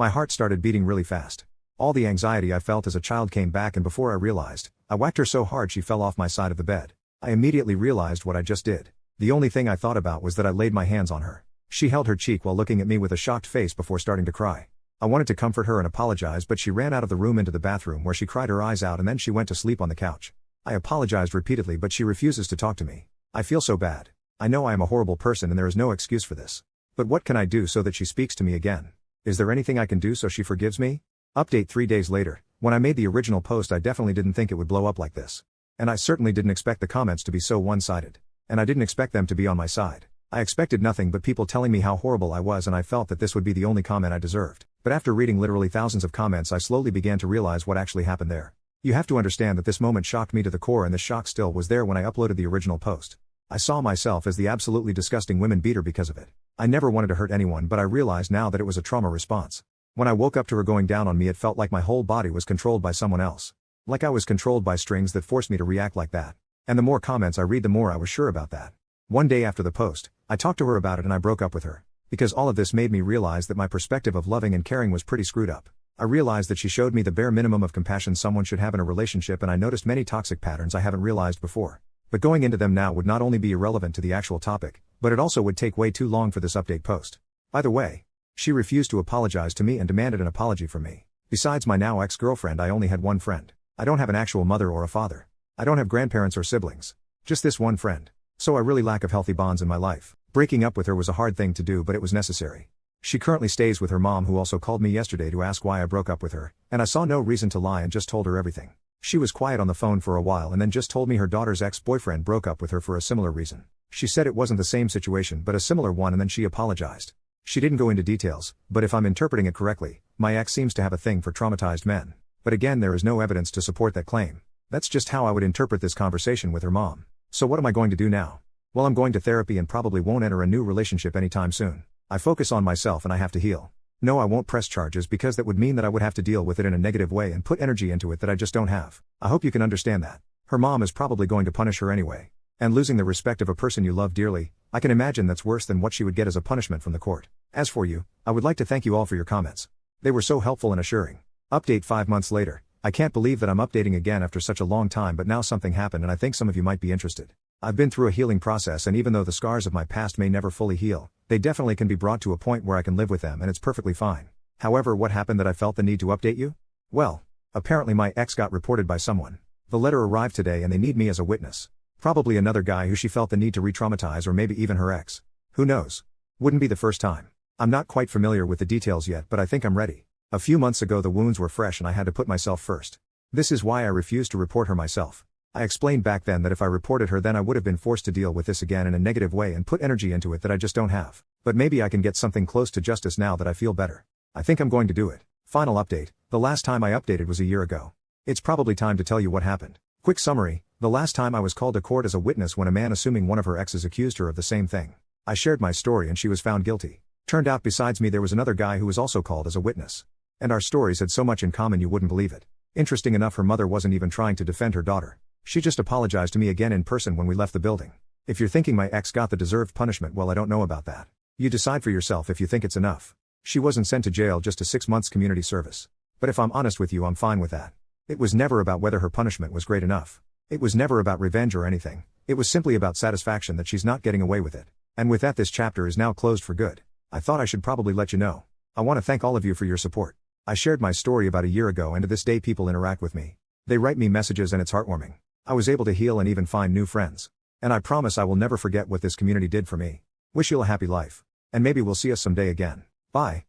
My heart started beating really fast. All the anxiety I felt as a child came back, and before I realized, I whacked her so hard she fell off my side of the bed. I immediately realized what I just did. The only thing I thought about was that I laid my hands on her. She held her cheek while looking at me with a shocked face before starting to cry. I wanted to comfort her and apologize, but she ran out of the room into the bathroom, where she cried her eyes out, and then she went to sleep on the couch. I apologized repeatedly, but she refuses to talk to me. I feel so bad. I know I am a horrible person and there is no excuse for this. But what can I do so that she speaks to me again? Is there anything I can do so she forgives me? Update 3 days later. When I made the original post, I definitely didn't think it would blow up like this. And I certainly didn't expect the comments to be so one-sided. And I didn't expect them to be on my side. I expected nothing but people telling me how horrible I was, and I felt that this would be the only comment I deserved. But after reading literally thousands of comments, I slowly began to realize what actually happened there. You have to understand that this moment shocked me to the core, and this shock still was there when I uploaded the original post. I saw myself as the absolutely disgusting women beater because of it. I never wanted to hurt anyone, but I realized now that it was a trauma response. When I woke up to her going down on me, it felt like my whole body was controlled by someone else. Like I was controlled by strings that forced me to react like that. And the more comments I read, the more I was sure about that. One day after the post, I talked to her about it and I broke up with her. Because all of this made me realize that my perspective of loving and caring was pretty screwed up. I realized that she showed me the bare minimum of compassion someone should have in a relationship, and I noticed many toxic patterns I haven't realized before. But going into them now would not only be irrelevant to the actual topic, but it also would take way too long for this update post. By the way, she refused to apologize to me and demanded an apology from me. Besides my now ex-girlfriend, I only had one friend. I don't have an actual mother or a father. I don't have grandparents or siblings. Just this one friend. So I really lack of healthy bonds in my life. Breaking up with her was a hard thing to do, but it was necessary. She currently stays with her mom, who also called me yesterday to ask why I broke up with her, and I saw no reason to lie and just told her everything. She was quiet on the phone for a while and then just told me her daughter's ex-boyfriend broke up with her for a similar reason. She said it wasn't the same situation but a similar one, and then she apologized. She didn't go into details, but if I'm interpreting it correctly, my ex seems to have a thing for traumatized men. But again, there is no evidence to support that claim. That's just how I would interpret this conversation with her mom. So what am I going to do now? Well, I'm going to therapy and probably won't enter a new relationship anytime soon. I focus on myself and I have to heal. No, I won't press charges because that would mean that I would have to deal with it in a negative way and put energy into it that I just don't have. I hope you can understand that. Her mom is probably going to punish her anyway. And losing the respect of a person you love dearly, I can imagine that's worse than what she would get as a punishment from the court. As for you, I would like to thank you all for your comments. They were so helpful and assuring. Update 5 months later. I can't believe that I'm updating again after such a long time, but now something happened and I think some of you might be interested. I've been through a healing process, and even though the scars of my past may never fully heal, they definitely can be brought to a point where I can live with them and it's perfectly fine. However, what happened that I felt the need to update you? Well, apparently my ex got reported by someone. The letter arrived today and they need me as a witness. Probably another guy who she felt the need to re-traumatize, or maybe even her ex. Who knows? Wouldn't be the first time. I'm not quite familiar with the details yet, but I think I'm ready. A few months ago the wounds were fresh and I had to put myself first. This is why I refused to report her myself. I explained back then that if I reported her, then I would have been forced to deal with this again in a negative way and put energy into it that I just don't have. But maybe I can get something close to justice now that I feel better. I think I'm going to do it. Final update. The last time I updated was a year ago. It's probably time to tell you what happened. Quick summary. The last time I was called to court as a witness when a man assuming one of her exes accused her of the same thing. I shared my story and she was found guilty. Turned out besides me there was another guy who was also called as a witness. And our stories had so much in common you wouldn't believe it. Interesting enough, her mother wasn't even trying to defend her daughter. She just apologized to me again in person when we left the building. If you're thinking my ex got the deserved punishment, well, I don't know about that. You decide for yourself if you think it's enough. She wasn't sent to jail, just a 6 months community service. But if I'm honest with you, I'm fine with that. It was never about whether her punishment was great enough. It was never about revenge or anything. It was simply about satisfaction that she's not getting away with it. And with that, this chapter is now closed for good. I thought I should probably let you know. I want to thank all of you for your support. I shared my story about a year ago and to this day people interact with me. They write me messages and it's heartwarming. I was able to heal and even find new friends. And I promise I will never forget what this community did for me. Wish you a happy life. And maybe we'll see us someday again. Bye.